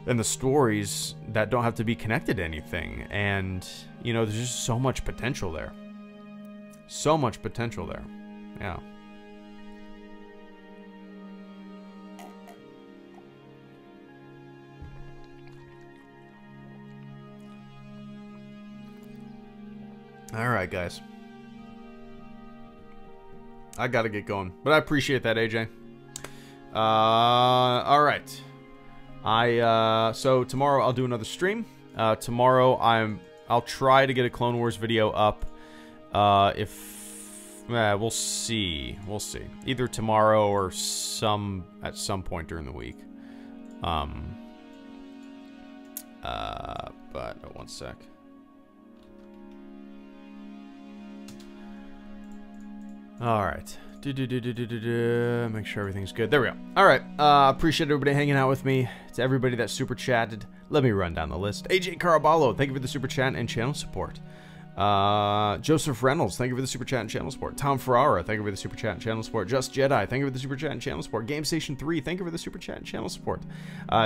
and the stories that don't have to be connected to anything. And you know, there's just so much potential there. So much potential there. Yeah. All right, guys. I gotta get going, but I appreciate that, AJ. All right. So tomorrow I'll do another stream. Tomorrow I'll try to get a Clone Wars video up. We'll see. We'll see. Either tomorrow or at some point during the week. But one sec. All right. Make sure everything's good. There we go. All right. Appreciate everybody hanging out with me. To everybody that super chatted, let me run down the list. AJ Caraballo, thank you for the super chat and channel support. Joseph Reynolds, thank you for the super chat and channel support. Tom Ferrara, thank you for the super chat and channel support. Just Jedi, thank you for the super chat and channel support. Game Station 3, thank you for the super chat and channel support.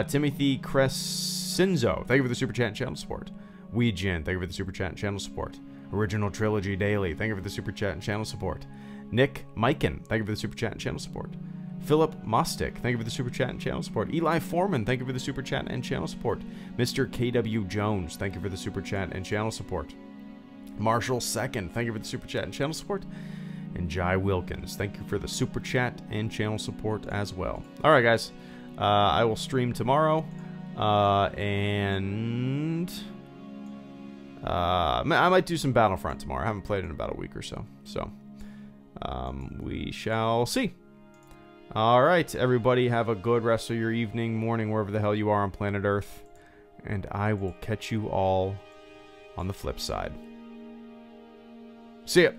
Timothy Crescenzo, thank you for the super chat and channel support. Weejin, thank you for the super chat and channel support. Original Trilogy Daily, thank you for the super chat and channel support. Nick Mikan, thank you for the super chat and channel support. Philip Mostick, thank you for the super chat and channel support. Eli Foreman, thank you for the super chat and channel support. Mr. KW Jones, thank you for the super chat and channel support. Marshall Second, thank you for the super chat and channel support. And Jai Wilkins, thank you for the super chat and channel support as well. All right, guys. I will stream tomorrow. And I might do some Battlefront tomorrow. I haven't played in about a week or so. So we shall see. All right, everybody, have a good rest of your evening, morning, wherever the hell you are on planet Earth. And I will catch you all on the flip side. See ya.